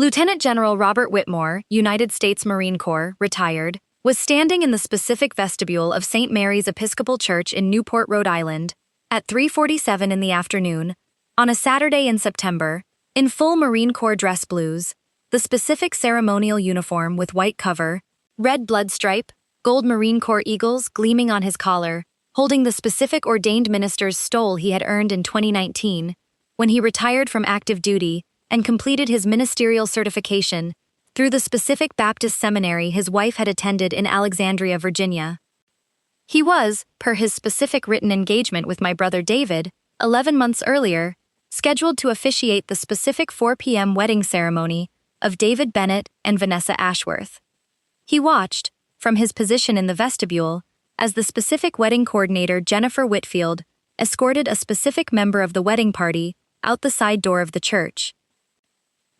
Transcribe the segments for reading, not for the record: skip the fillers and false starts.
Lieutenant General Robert Whitmore, United States Marine Corps, retired, was standing in the specific vestibule of St. Mary's Episcopal Church in Newport, Rhode Island, at 3:47 in the afternoon, on a Saturday in September, in full Marine Corps dress blues, the specific ceremonial uniform with white cover, red blood stripe, gold Marine Corps eagles gleaming on his collar, holding the specific ordained minister's stole he had earned in 2019, when he retired from active duty and completed his ministerial certification through the specific Baptist seminary his wife had attended in Alexandria, Virginia. He was, per his specific written engagement with my brother David, 11 months earlier, scheduled to officiate the specific 4 p.m. wedding ceremony of David Bennett and Vanessa Ashworth. He watched, from his position in the vestibule, as the specific wedding coordinator Jennifer Whitfield escorted a specific member of the wedding party out the side door of the church.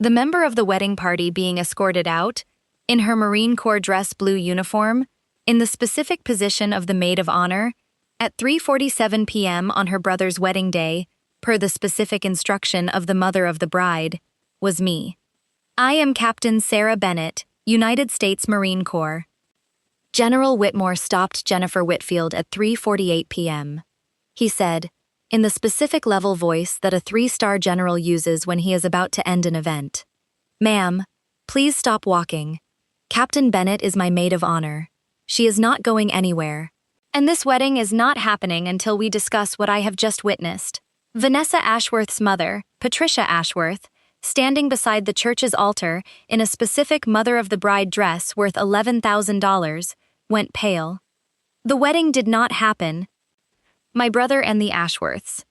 The member of the wedding party being escorted out, in her Marine Corps dress blue uniform, in the specific position of the maid of honor, at 3:47 p.m. on her brother's wedding day, per the specific instruction of the mother of the bride, was me. I am Captain Sarah Bennett, United States Marine Corps. General Whitmore stopped Jennifer Whitfield at 3:48 p.m. He said, in the specific level voice that a 3-star general uses when he is about to end an event, "Ma'am, please stop walking. Captain Bennett is my maid of honor. She is not going anywhere. And this wedding is not happening until we discuss what I have just witnessed." Vanessa Ashworth's mother, Patricia Ashworth, standing beside the church's altar in a specific mother of the bride dress worth $11,000, went pale. The wedding did not happen. My brother and the Ashworths.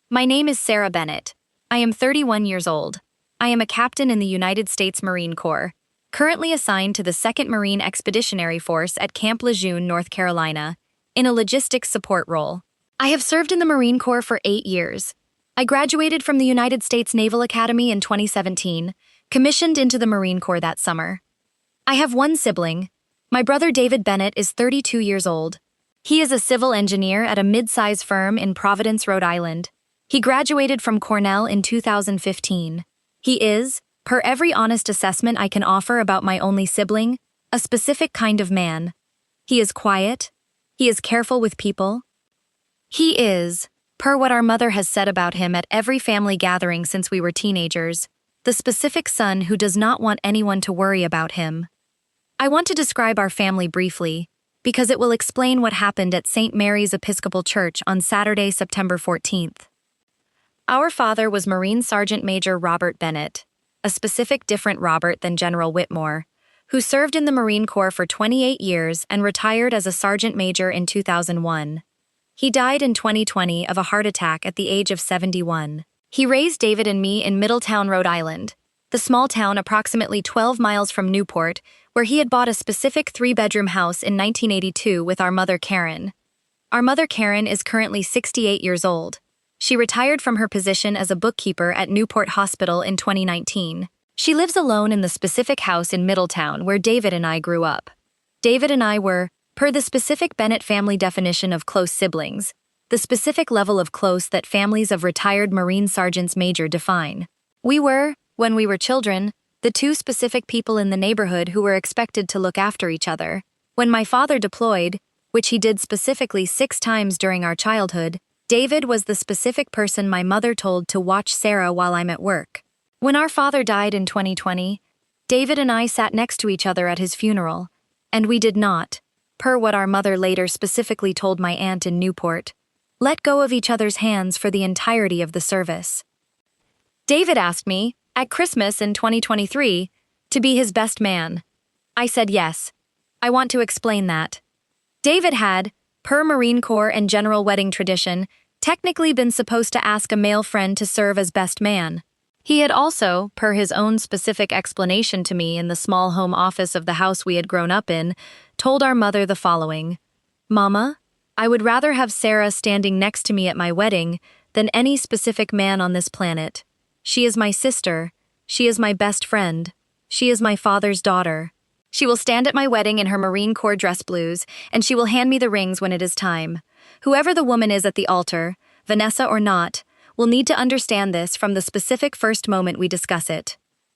My name is Sarah Bennett. I am 31 years old. I am a captain in the United States Marine Corps, currently assigned to the 2nd Marine Expeditionary Force at Camp Lejeune, North Carolina, in a logistics support role. I have served in the Marine Corps for 8 years. I graduated from the United States Naval Academy in 2017, commissioned into the Marine Corps that summer. I have one sibling. My brother David Bennett is 32 years old. He is a civil engineer at a mid-size firm in Providence, Rhode Island. He graduated from Cornell in 2015. He is, per every honest assessment I can offer about my only sibling, a specific kind of man. He is quiet. He is careful with people. He is, per what our mother has said about him at every family gathering since we were teenagers, the specific son who does not want anyone to worry about him. I want to describe our family briefly, because it will explain what happened at St. Mary's Episcopal Church on Saturday, September 14th. Our father was Marine Sergeant Major Robert Bennett, a specific different Robert than General Whitmore, who served in the Marine Corps for 28 years and retired as a sergeant major in 2001. He died in 2020 of a heart attack at the age of 71. He raised David and me in Middletown, Rhode Island, the small town approximately 12 miles from Newport, where he had bought a specific 3-bedroom house in 1982 with our mother Karen. Our mother Karen is currently 68 years old. She retired from her position as a bookkeeper at Newport Hospital in 2019. She lives alone in the specific house in Middletown where David and I grew up. David and I were, per the specific Bennett family definition of close siblings, the specific level of close that families of retired Marine Sergeants Major define. We were, when we were children, the 2 specific people in the neighborhood who were expected to look after each other. When my father deployed, which he did specifically 6 times during our childhood, David was the specific person my mother told to watch Sarah while I'm at work. When our father died in 2020, David and I sat next to each other at his funeral, and we did not, per what our mother later specifically told my aunt in Newport, let go of each other's hands for the entirety of the service. David asked me, at Christmas in 2023, to be his best man. I said yes. I want to explain that. David had, per Marine Corps and general wedding tradition, technically been supposed to ask a male friend to serve as best man. He had also, per his own specific explanation to me in the small home office of the house we had grown up in, told our mother the following: "Mama, I would rather have Sarah standing next to me at my wedding than any specific man on this planet. She is my sister. She is my best friend. She is my father's daughter. She will stand at my wedding in her Marine Corps dress blues, and she will hand me the rings when it is time. Whoever the woman is at the altar, Vanessa or not, will need to understand this from the specific first moment we discuss it.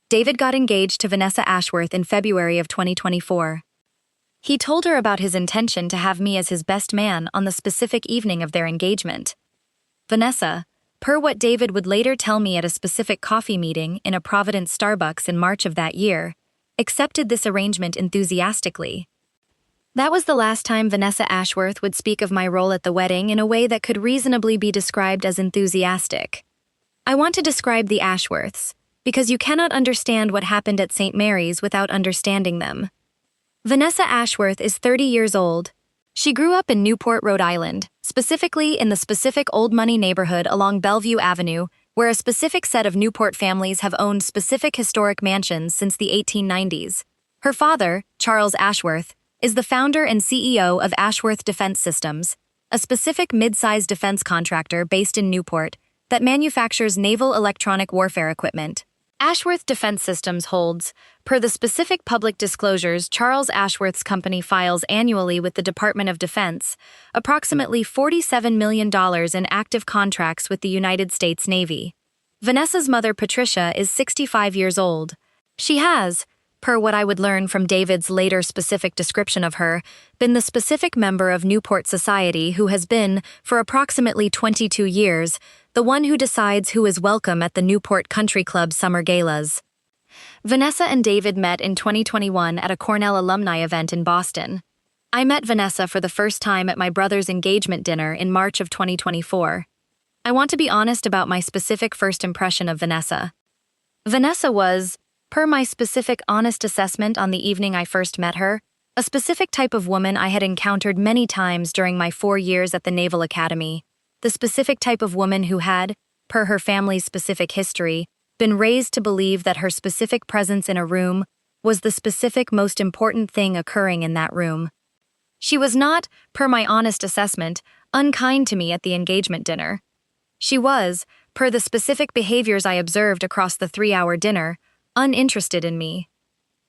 David got engaged to Vanessa Ashworth in February of 2024. He told her about his intention to have me as his best man on the specific evening of their engagement. Vanessa, per what David would later tell me at a specific coffee meeting in a Providence Starbucks in March of that year, accepted this arrangement enthusiastically. That was the last time Vanessa Ashworth would speak of my role at the wedding in a way that could reasonably be described as enthusiastic. I want to describe the Ashworths, because you cannot understand what happened at St. Mary's without understanding them. Vanessa Ashworth is 30 years old. She grew up in Newport, Rhode Island, specifically in the specific Old Money neighborhood along Bellevue Avenue, where a specific set of Newport families have owned specific historic mansions since the 1890s. Her father, Charles Ashworth, is the founder and CEO of Ashworth Defense Systems, a specific mid-sized defense contractor based in Newport that manufactures naval electronic warfare equipment. Ashworth Defense Systems holds, per the specific public disclosures Charles Ashworth's company files annually with the Department of Defense, approximately $47 million in active contracts with the United States Navy. Vanessa's mother, Patricia, is 65 years old. She has, per what I would learn from David's later specific description of her, been the specific member of Newport society who has been, for approximately 22 years, the one who decides who is welcome at the Newport Country Club summer galas. Vanessa and David met in 2021 at a Cornell alumni event in Boston. I met Vanessa for the first time at my brother's engagement dinner in March of 2024. I want to be honest about my specific first impression of Vanessa. Vanessa was, per my specific honest assessment on the evening I first met her, a specific type of woman I had encountered many times during my 4 years at the Naval Academy. The specific type of woman who had, per her family's specific history, been raised to believe that her specific presence in a room was the specific most important thing occurring in that room. She was not, per my honest assessment, unkind to me at the engagement dinner. She was, per the specific behaviors I observed across the 3-hour dinner, uninterested in me.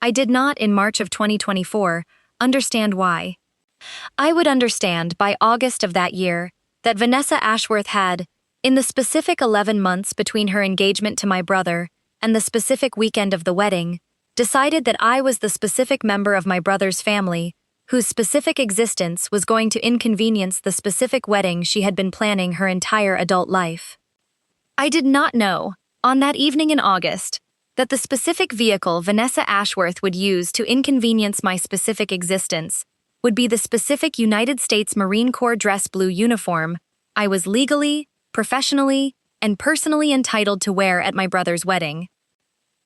I did not, in March of 2024, understand why. I would understand by August of that year that Vanessa Ashworth had, in the specific 11 months between her engagement to my brother and the specific weekend of the wedding, decided that I was the specific member of my brother's family whose specific existence was going to inconvenience the specific wedding she had been planning her entire adult life. I did not know, on that evening in August, that the specific vehicle Vanessa Ashworth would use to inconvenience my specific existence would be the specific United States Marine Corps dress blue uniform I was legally, professionally, and personally entitled to wear at my brother's wedding.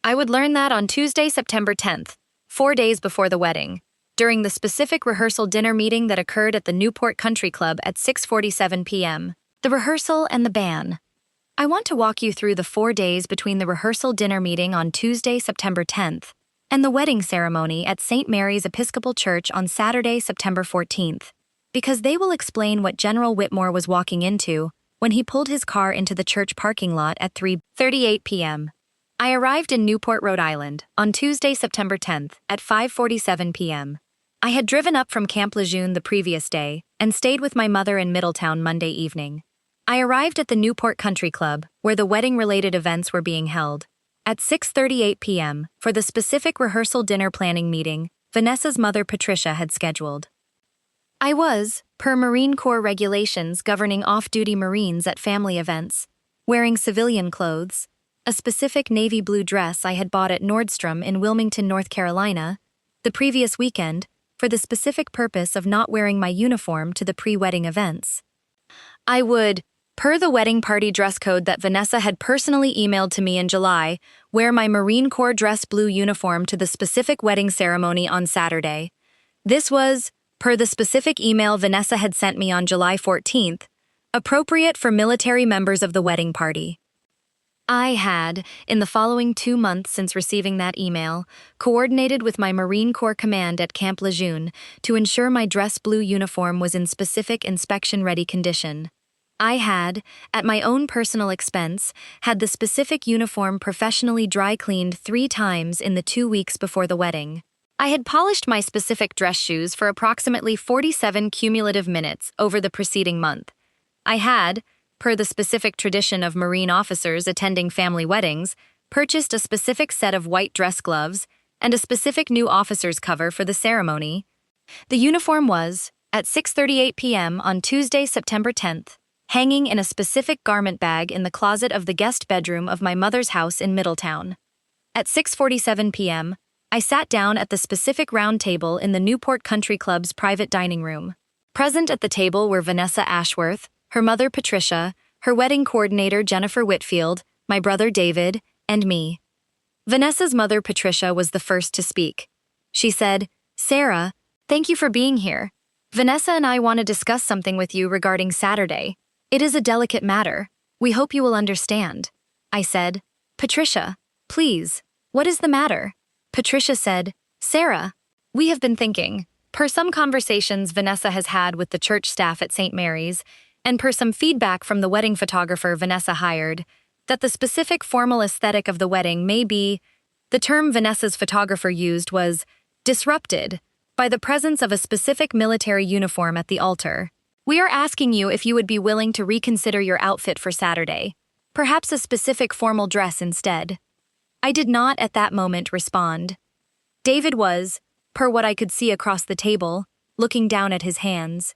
I would learn that on Tuesday, September 10th, 4 days before the wedding, during the specific rehearsal dinner meeting that occurred at the Newport Country Club at 6:47 p.m. The rehearsal and the ban. I want to walk you through the 4 days between the rehearsal dinner meeting on Tuesday, September 10th, and the wedding ceremony at St. Mary's Episcopal Church on Saturday, September 14th, because they will explain what General Whitmore was walking into when he pulled his car into the church parking lot at 3:38 p.m. I arrived in Newport, Rhode Island, on Tuesday, September 10th, at 5:47 p.m. I had driven up from Camp Lejeune the previous day and stayed with my mother in Middletown Monday evening. I arrived at the Newport Country Club, where the wedding-related events were being held, at 6:38 p.m. for the specific rehearsal dinner planning meeting Vanessa's mother Patricia had scheduled. I was, per Marine Corps regulations governing off-duty Marines at family events, wearing civilian clothes, a specific navy blue dress I had bought at Nordstrom in Wilmington, North Carolina, the previous weekend, for the specific purpose of not wearing my uniform to the pre-wedding events. I would, per the wedding party dress code that Vanessa had personally emailed to me in July, wear my Marine Corps dress blue uniform to the specific wedding ceremony on Saturday. This was, per the specific email Vanessa had sent me on July 14th, appropriate for military members of the wedding party. I had, in the following 2 months since receiving that email, coordinated with my Marine Corps command at Camp Lejeune to ensure my dress blue uniform was in specific inspection-ready condition. I had, at my own personal expense, had the specific uniform professionally dry-cleaned 3 times in the 2 weeks before the wedding. I had polished my specific dress shoes for approximately 47 cumulative minutes over the preceding month. I had, per the specific tradition of Marine officers attending family weddings, purchased a specific set of white dress gloves and a specific new officer's cover for the ceremony. The uniform was, at 6:38 p.m. on Tuesday, September 10th, hanging in a specific garment bag in the closet of the guest bedroom of my mother's house in Middletown. At 6:47 p.m., I sat down at the specific round table in the Newport Country Club's private dining room. Present at the table were Vanessa Ashworth, her mother Patricia, her wedding coordinator Jennifer Whitfield, my brother David, and me. Vanessa's mother Patricia was the first to speak. She said, "Sarah, thank you for being here. Vanessa and I want to discuss something with you regarding Saturday. It is a delicate matter. We hope you will understand." I said, "Patricia, please, what is the matter?" Patricia said, "Sarah, we have been thinking, per some conversations Vanessa has had with the church staff at St. Mary's, and per some feedback from the wedding photographer Vanessa hired, that the specific formal aesthetic of the wedding may be, the term Vanessa's photographer used was, disrupted by the presence of a specific military uniform at the altar. We are asking you if you would be willing to reconsider your outfit for Saturday, perhaps a specific formal dress instead." I did not at that moment respond. David was, per what I could see across the table, looking down at his hands.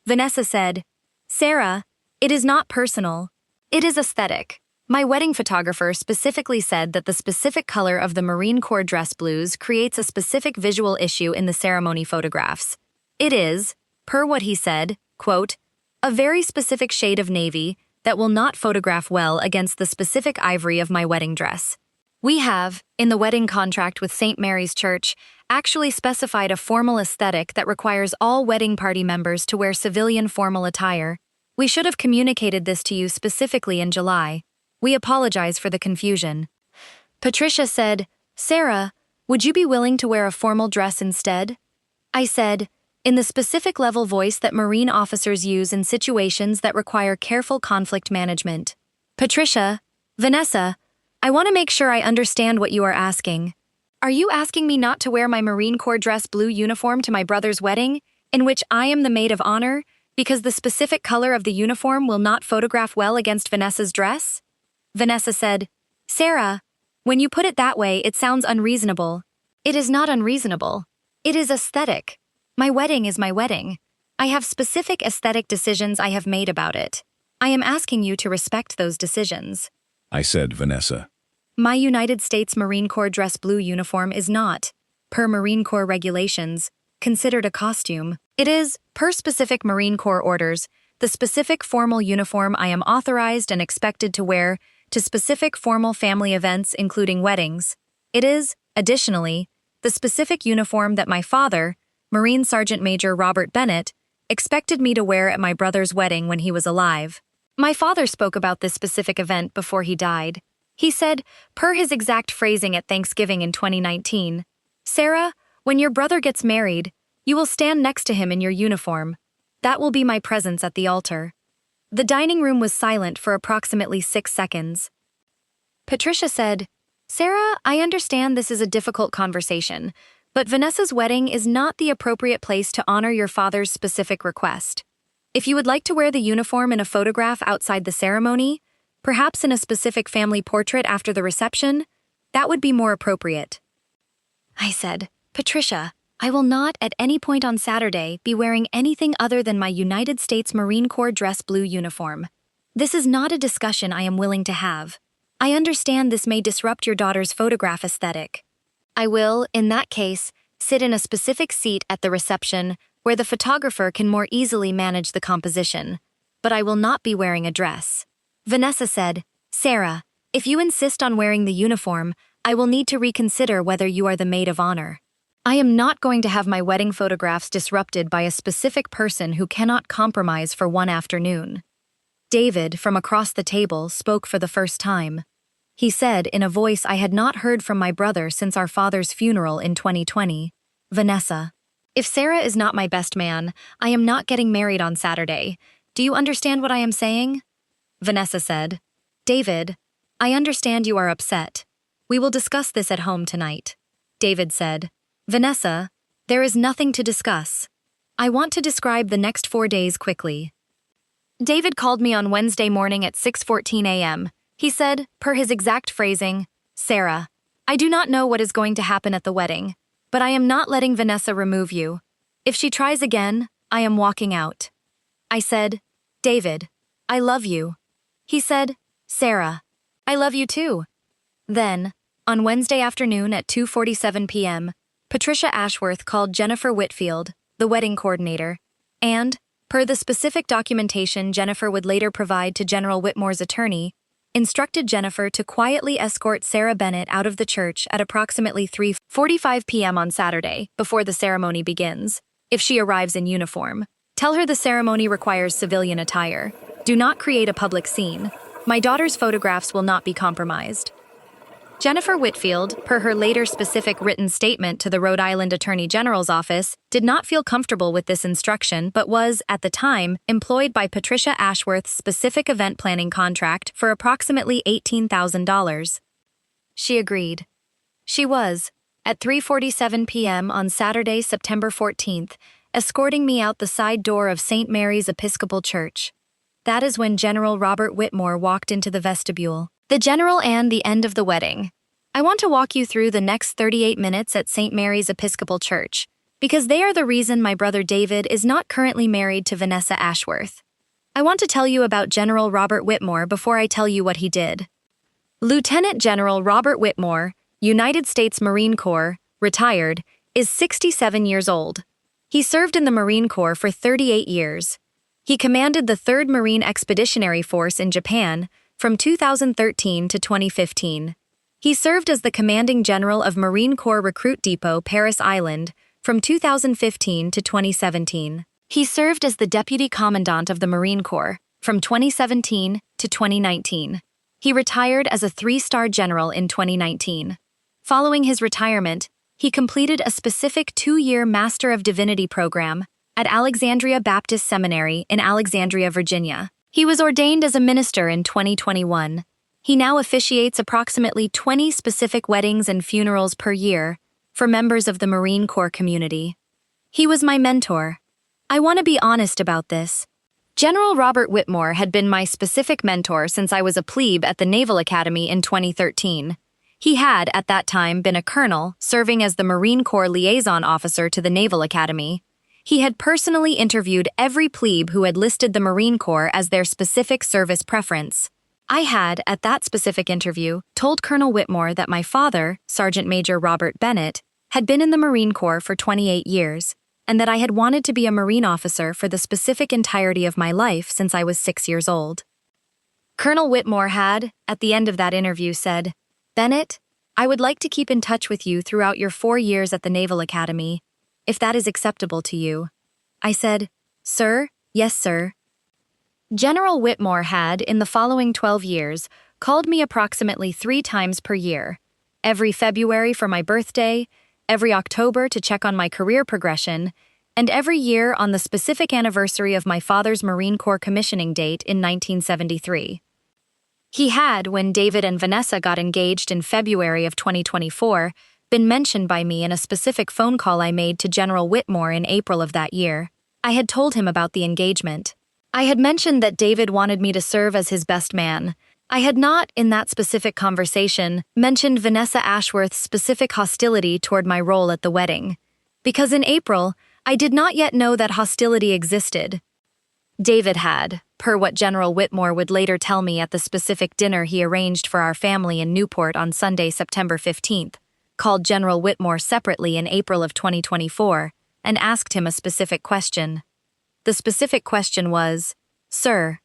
Vanessa said, "Sarah, it is not personal. It is aesthetic. My wedding photographer specifically said that the specific color of the Marine Corps dress blues creates a specific visual issue in the ceremony photographs. It is, per what he said, quote, a very specific shade of navy that will not photograph well against the specific ivory of my wedding dress. We have, in the wedding contract with St. Mary's Church, actually specified a formal aesthetic that requires all wedding party members to wear civilian formal attire. We should have communicated this to you specifically in July. We apologize for the confusion." Patricia said, "Sarah, would you be willing to wear a formal dress instead?" I said, in the specific level voice that Marine officers use in situations that require careful conflict management. "Patricia, Vanessa, I want to make sure I understand what you are asking. Are you asking me not to wear my Marine Corps dress blue uniform to my brother's wedding, in which I am the maid of honor, because the specific color of the uniform will not photograph well against Vanessa's dress?" Vanessa said, "Sarah, when you put it that way, it sounds unreasonable. It is not unreasonable. It is aesthetic. My wedding is my wedding. I have specific aesthetic decisions I have made about it. I am asking you to respect those decisions." I said, "Vanessa, My United States Marine Corps dress blue uniform is not, per Marine Corps regulations, considered a costume. It is, per specific Marine Corps orders, the specific formal uniform I am authorized and expected to wear to specific formal family events including weddings. It is, additionally, the specific uniform that my father, Marine Sergeant Major Robert Bennett, expected me to wear at my brother's wedding when he was alive. My father spoke about this specific event before he died. He said, per his exact phrasing at Thanksgiving in 2019, "Sarah, when your brother gets married, you will stand next to him in your uniform. That will be my presence at the altar." The dining room was silent for approximately 6 seconds. Patricia said, "Sarah, I understand this is a difficult conversation, but Vanessa's wedding is not the appropriate place to honor your father's specific request. If you would like to wear the uniform in a photograph outside the ceremony, perhaps in a specific family portrait after the reception, that would be more appropriate." I said, "Patricia, I will not at any point on Saturday be wearing anything other than my United States Marine Corps dress blue uniform. This is not a discussion I am willing to have. I understand this may disrupt your daughter's photograph aesthetic. I will, in that case, sit in a specific seat at the reception where the photographer can more easily manage the composition, but I will not be wearing a dress." Vanessa said, "Sarah, if you insist on wearing the uniform, I will need to reconsider whether you are the maid of honor. I am not going to have my wedding photographs disrupted by a specific person who cannot compromise for one afternoon." David, from across the table, spoke for the first time. He said in a voice I had not heard from my brother since our father's funeral in 2020, "Vanessa, if Sarah is not my best man, I am not getting married on Saturday. Do you understand what I am saying?" Vanessa said, "David, I understand you are upset. We will discuss this at home tonight." David said, "Vanessa, there is nothing to discuss. I want to describe the next 4 days quickly." David called me on Wednesday morning at 6:14 a.m. He said, per his exact phrasing, Sarah, I do not know what is going to happen at the wedding, but I am not letting Vanessa remove you. If she tries again, I am walking out. I said, David, I love you. He said, Sarah, I love you too. Then, on Wednesday afternoon at 2:47 p.m., Patricia Ashworth called Jennifer Whitfield, the wedding coordinator, and, per the specific documentation Jennifer would later provide to General Whitmore's attorney, instructed Jennifer to quietly escort Sarah Bennett out of the church at approximately 3:45 p.m. on Saturday, before the ceremony begins. If she arrives in uniform, tell her the ceremony requires civilian attire. Do not create a public scene. My daughter's photographs will not be compromised. Jennifer Whitfield, per her later specific written statement to the Rhode Island Attorney General's office, did not feel comfortable with this instruction but was, at the time, employed by Patricia Ashworth's specific event planning contract for approximately $18,000. She agreed. She was, at 3:47 p.m. on Saturday, September 14th, escorting me out the side door of St. Mary's Episcopal Church. That is when General Robert Whitmore walked into the vestibule. The general and the end of the wedding. I want to walk you through the next 38 minutes at St. Mary's Episcopal Church, because they are the reason my brother David is not currently married to Vanessa Ashworth. I want to tell you about General Robert Whitmore before I tell you what he did. Lieutenant General Robert Whitmore, United States Marine Corps, retired, is 67 years old. He served in the Marine Corps for 38 years. He commanded the 3rd Marine Expeditionary Force in Japan from 2013 to 2015. He served as the commanding general of Marine Corps Recruit Depot, Paris Island, from 2015 to 2017. He served as the deputy commandant of the Marine Corps from 2017 to 2019. He retired as a 3-star general in 2019. Following his retirement, he completed a specific 2-year Master of Divinity program at Alexandria Baptist Seminary in Alexandria, Virginia. He was ordained as a minister in 2021. He now officiates approximately 20 specific weddings and funerals per year for members of the Marine Corps community. He was my mentor. I want to be honest about this. General Robert Whitmore had been my specific mentor since I was a plebe at the Naval Academy in 2013. He had, at that time, been a colonel, serving as the Marine Corps liaison officer to the Naval Academy. He had personally interviewed every plebe who had listed the Marine Corps as their specific service preference. I had, at that specific interview, told Colonel Whitmore that my father, Sergeant Major Robert Bennett, had been in the Marine Corps for 28 years, and that I had wanted to be a Marine officer for the specific entirety of my life since I was 6 years old. Colonel Whitmore had, at the end of that interview, said, Bennett, I would like to keep in touch with you throughout your 4 years at the Naval Academy, if that is acceptable to you. I said, Sir, yes, sir. General Whitmore had, in the following 12 years, called me approximately 3 times per year, every February for my birthday, every October to check on my career progression, and every year on the specific anniversary of my father's Marine Corps commissioning date in 1973. He had, when David and Vanessa got engaged in February of 2024, been mentioned by me in a specific phone call I made to General Whitmore in April of that year. I had told him about the engagement. I had mentioned that David wanted me to serve as his best man. I had not, in that specific conversation, mentioned Vanessa Ashworth's specific hostility toward my role at the wedding, because in April, I did not yet know that hostility existed. David had, per what General Whitmore would later tell me at the specific dinner he arranged for our family in Newport on Sunday, September 15th, called General Whitmore separately in April of 2024 and asked him a specific question. The specific question was, Sir,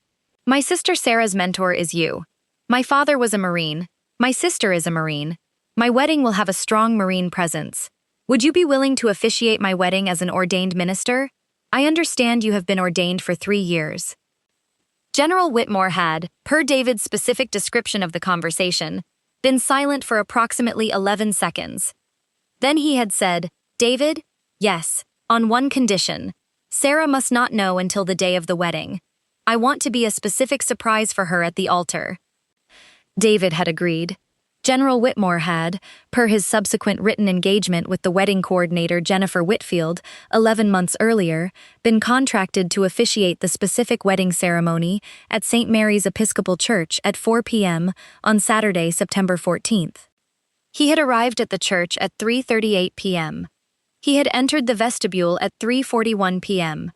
my sister Sarah's mentor is you. My father was a Marine. My sister is a Marine. My wedding will have a strong Marine presence. Would you be willing to officiate my wedding as an ordained minister? I understand you have been ordained for 3 years. General Whitmore had, per David's specific description of the conversation, been silent for approximately 11 seconds. Then he had said, David, yes, on one condition. Sarah must not know until the day of the wedding. I want to be a specific surprise for her at the altar. David had agreed. General Whitmore had, per his subsequent written engagement with the wedding coordinator Jennifer Whitfield 11 months earlier, been contracted to officiate the specific wedding ceremony at St. Mary's Episcopal Church at 4 p.m. on Saturday, September 14th. He had arrived at the church at 3:38 p.m. He had entered the vestibule at 3:41 p.m.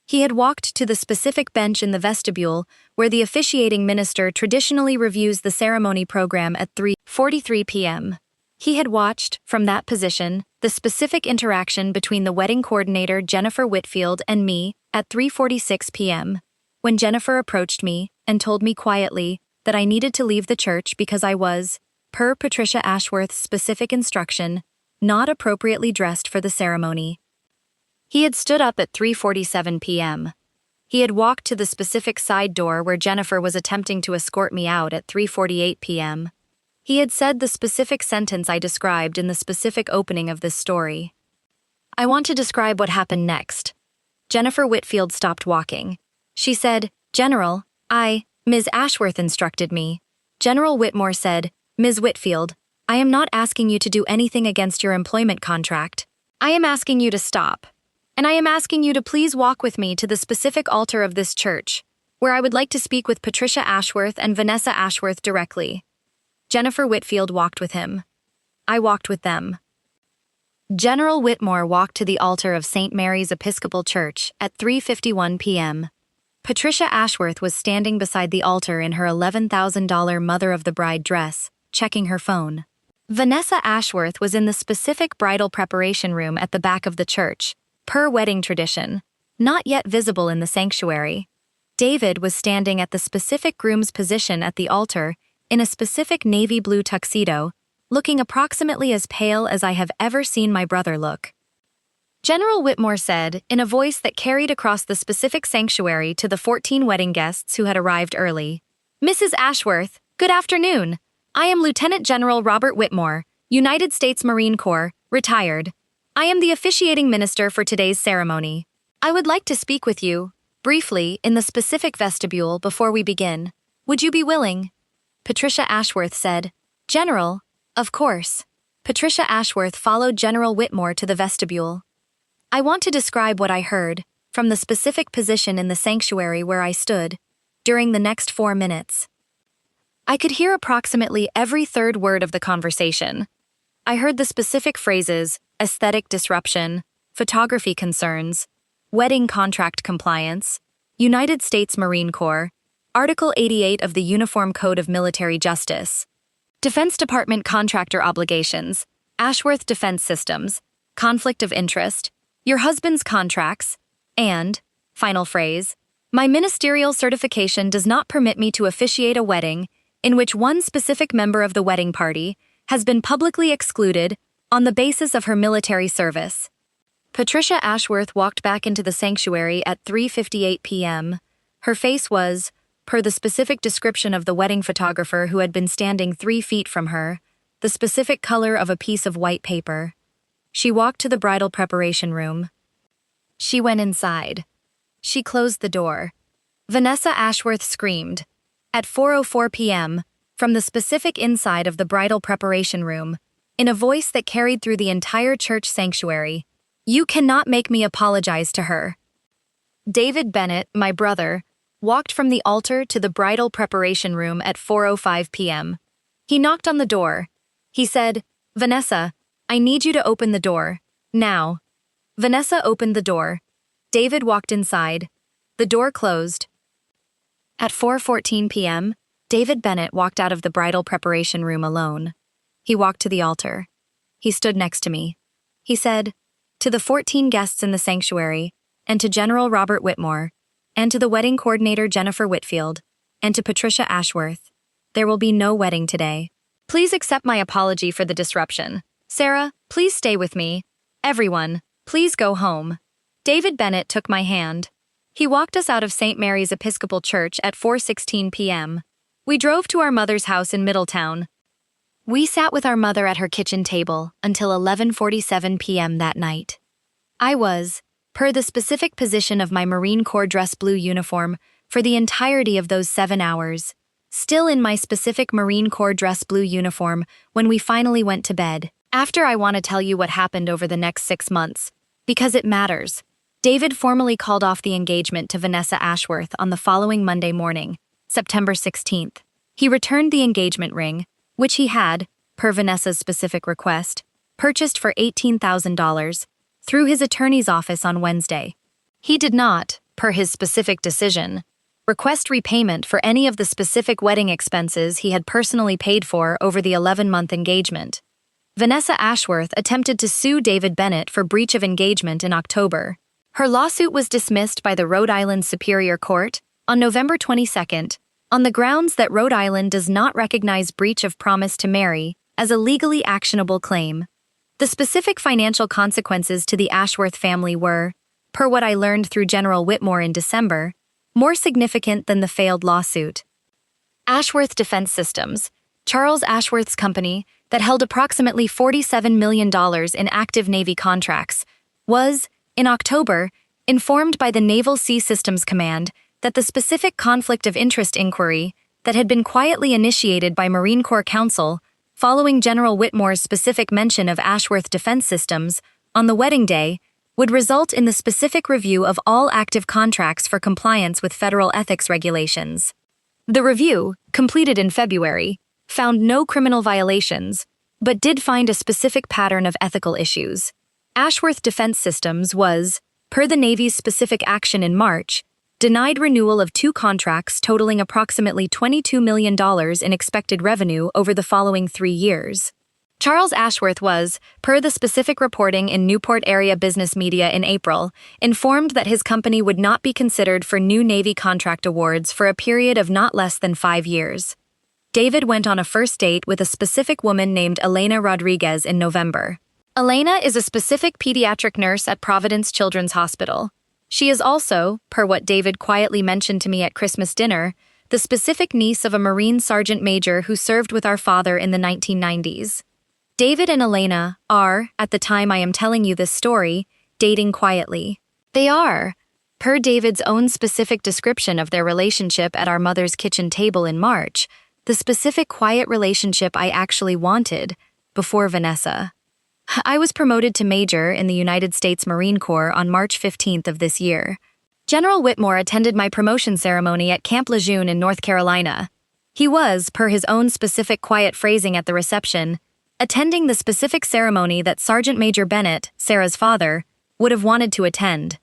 He had walked to the specific bench in the vestibule where the officiating minister traditionally reviews the ceremony program at 3:43 p.m. He had watched, from that position, the specific interaction between the wedding coordinator Jennifer Whitfield and me at 3:46 p.m. when Jennifer approached me and told me quietly that I needed to leave the church because I was, per Patricia Ashworth's specific instruction, not appropriately dressed for the ceremony. He had stood up at 3:47 p.m. He had walked to the specific side door where Jennifer was attempting to escort me out at 3:48 p.m. He had said the specific sentence I described in the specific opening of this story. I want to describe what happened next. Jennifer Whitfield stopped walking. She said, "General, Ms. Ashworth instructed me." General Whitmore said, "Ms. Whitfield, I am not asking you to do anything against your employment contract. I am asking you to stop. And I am asking you to please walk with me to the specific altar of this church, where I would like to speak with Patricia Ashworth and Vanessa Ashworth directly." Jennifer Whitfield walked with him. I walked with them. General Whitmore walked to the altar of St. Mary's Episcopal Church at 3:51 p.m. Patricia Ashworth was standing beside the altar in her $11,000 Mother of the Bride dress, checking her phone. Vanessa Ashworth was in the specific bridal preparation room at the back of the church, per wedding tradition, not yet visible in the sanctuary. David was standing at the specific groom's position at the altar in a specific navy blue tuxedo, looking approximately as pale as I have ever seen my brother look. General Whitmore said, in a voice that carried across the specific sanctuary to the 14 wedding guests who had arrived early, "Mrs. Ashworth, good afternoon. I am Lieutenant General Robert Whitmore, United States Marine Corps, retired. I am the officiating minister for today's ceremony. I would like to speak with you, briefly, in the specific vestibule before we begin. Would you be willing?" Patricia Ashworth said, "General, of course." Patricia Ashworth followed General Whitmore to the vestibule. I want to describe what I heard, from the specific position in the sanctuary where I stood, during the next 4 minutes. I could hear approximately every third word of the conversation. I heard the specific phrases, aesthetic disruption, photography concerns, wedding contract compliance, United States Marine Corps, Article 88 of the Uniform Code of Military Justice, Defense Department contractor obligations, Ashworth Defense Systems, conflict of interest, your husband's contracts, and, final phrase, my ministerial certification does not permit me to officiate a wedding in which one specific member of the wedding party has been publicly excluded on the basis of her military service. Patricia Ashworth walked back into the sanctuary at 3:58 p.m. Her face was, per the specific description of the wedding photographer who had been standing 3 feet from her, the specific color of a piece of white paper. She walked to the bridal preparation room. She went inside. She closed the door. Vanessa Ashworth screamed. At 4:04 p.m., from the specific inside of the bridal preparation room, in a voice that carried through the entire church sanctuary, "You cannot make me apologize to her." David Bennett, my brother, walked from the altar to the bridal preparation room at 4:05 p.m. He knocked on the door. He said, "Vanessa, I need you to open the door, now." Vanessa opened the door. David walked inside. The door closed. At 4:14 p.m., David Bennett walked out of the bridal preparation room alone. He walked to the altar. He stood next to me. He said, "To the 14 guests in the sanctuary, and to General Robert Whitmore, and to the wedding coordinator Jennifer Whitfield, and to Patricia Ashworth, there will be no wedding today. Please accept my apology for the disruption. Sarah, please stay with me. Everyone, please go home." David Bennett took my hand. He walked us out of St. Mary's Episcopal Church at 4:16 p.m. We drove to our mother's house in Middletown. We sat with our mother at her kitchen table until 11:47 p.m. that night. I was, per the specific position of my Marine Corps dress blue uniform, for the entirety of those 7 hours, still in my specific Marine Corps dress blue uniform when we finally went to bed. After, I want to tell you what happened over the next 6 months, because it matters. David formally called off the engagement to Vanessa Ashworth on the following Monday morning, September 16th. He returned the engagement ring, which he had, per Vanessa's specific request, purchased for $18,000, through his attorney's office on Wednesday. He did not, per his specific decision, request repayment for any of the specific wedding expenses he had personally paid for over the 11-month engagement. Vanessa Ashworth attempted to sue David Bennett for breach of engagement in October. Her lawsuit was dismissed by the Rhode Island Superior Court on November 22 on the grounds that Rhode Island does not recognize breach of promise to marry as a legally actionable claim. The specific financial consequences to the Ashworth family were, per what I learned through General Whitmore in December, more significant than the failed lawsuit. Ashworth Defense Systems, Charles Ashworth's company that held approximately $47 million in active Navy contracts, was, in October, informed by the Naval Sea Systems Command that the specific conflict of interest inquiry that had been quietly initiated by Marine Corps Counsel following General Whitmore's specific mention of Ashworth Defense Systems on the wedding day would result in the specific review of all active contracts for compliance with federal ethics regulations. The review, completed in February, found no criminal violations, but did find a specific pattern of ethical issues. Ashworth Defense Systems was, per the Navy's specific action in March, denied renewal of 2 contracts totaling approximately $22 million in expected revenue over the following 3 years. Charles Ashworth was, per the specific reporting in Newport area business media in April, informed that his company would not be considered for new Navy contract awards for a period of not less than 5 years. David went on a first date with a specific woman named Elena Rodriguez in November. Elena is a specific pediatric nurse at Providence Children's Hospital. She is also, per what David quietly mentioned to me at Christmas dinner, the specific niece of a Marine Sergeant Major who served with our father in the 1990s. David and Elena are, at the time I am telling you this story, dating quietly. They are, per David's own specific description of their relationship at our mother's kitchen table in March, the specific quiet relationship I actually wanted, before Vanessa. I was promoted to Major in the United States Marine Corps on March 15th of this year. General Whitmore attended my promotion ceremony at Camp Lejeune in North Carolina. He was, per his own specific quiet phrasing at the reception, attending the specific ceremony that Sergeant Major Bennett, Sarah's father, would have wanted to attend.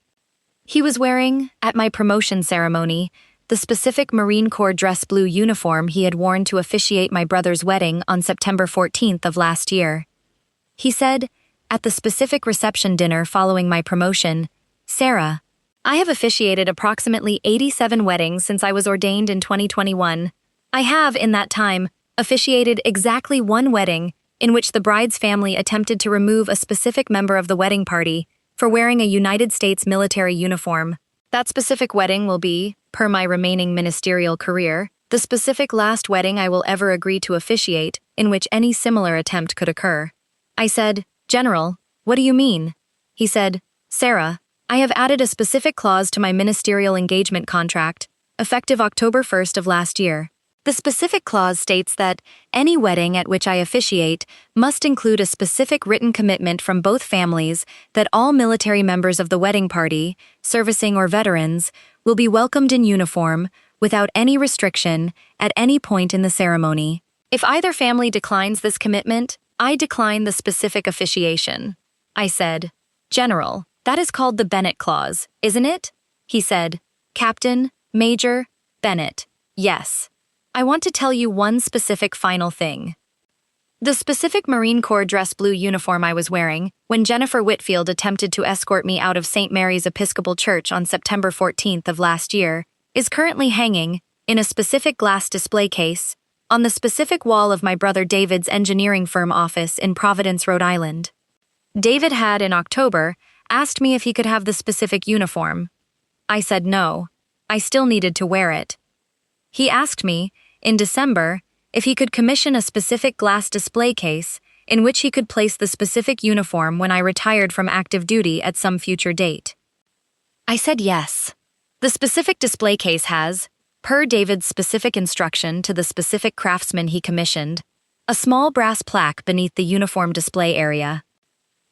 He was wearing, at my promotion ceremony, the specific Marine Corps dress blue uniform he had worn to officiate my brother's wedding on September 14th of last year. He said, at the specific reception dinner following my promotion, "Sarah, I have officiated approximately 87 weddings since I was ordained in 2021. I have, in that time, officiated exactly 1 wedding in which the bride's family attempted to remove a specific member of the wedding party for wearing a United States military uniform. That specific wedding will be, per my remaining ministerial career, the specific last wedding I will ever agree to officiate in which any similar attempt could occur." I said, "General, what do you mean?" He said, "Sarah, I have added a specific clause to my ministerial engagement contract, effective October 1st of last year. The specific clause states that any wedding at which I officiate must include a specific written commitment from both families that all military members of the wedding party, servicing or veterans, will be welcomed in uniform, without any restriction, at any point in the ceremony. If either family declines this commitment, I decline the specific officiation." I said, "General, that is called the Bennett Clause, isn't it?" He said, "Captain, Major, Bennett, yes. I want to tell you one specific final thing. The specific Marine Corps dress blue uniform I was wearing when Jennifer Whitfield attempted to escort me out of St. Mary's Episcopal Church on September 14th of last year is currently hanging, in a specific glass display case, on the specific wall of my brother David's engineering firm office in Providence, Rhode Island. David had, in October, asked me if he could have the specific uniform. I said no. I still needed to wear it. He asked me, in December, if he could commission a specific glass display case in which he could place the specific uniform when I retired from active duty at some future date. I said yes. The specific display case has, per David's specific instruction to the specific craftsman he commissioned, a small brass plaque beneath the uniform display area.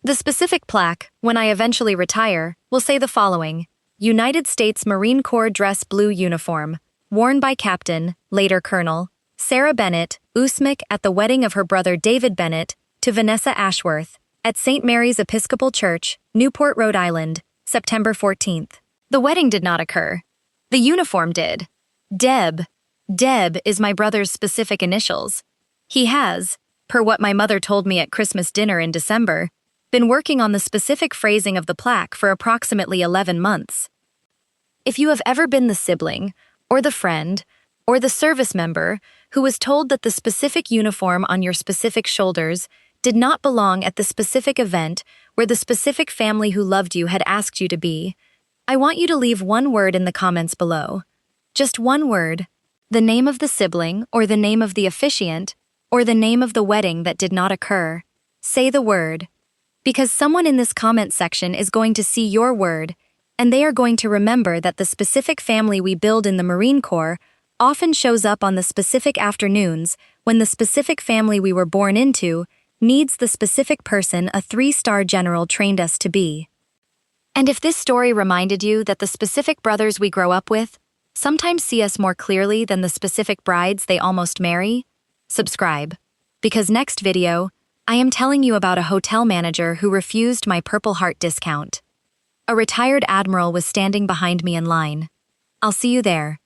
The specific plaque, when I eventually retire, will say the following: United States Marine Corps dress blue uniform, worn by Captain, later Colonel, Sarah Bennett, Usmik at the wedding of her brother David Bennett to Vanessa Ashworth at St. Mary's Episcopal Church, Newport, Rhode Island, September 14th. The wedding did not occur. The uniform did. Deb is my brother's specific initials. He has, per what my mother told me at Christmas dinner in December, been working on the specific phrasing of the plaque for approximately 11 months. If you have ever been the sibling, or the friend, or the service member who was told that the specific uniform on your specific shoulders did not belong at the specific event where the specific family who loved you had asked you to be, I want you to leave one word in the comments below. Just one word. The name of the sibling, or the name of the officiant, or the name of the wedding that did not occur. Say the word. Because someone in this comment section is going to see your word, and they are going to remember that the specific family we build in the Marine Corps often shows up on the specific afternoons when the specific family we were born into needs the specific person a 3-star general trained us to be. And if this story reminded you that the specific brothers we grow up with sometimes see us more clearly than the specific brides they almost marry, subscribe. Because next video, I am telling you about a hotel manager who refused my Purple Heart discount. A retired admiral was standing behind me in line. I'll see you there.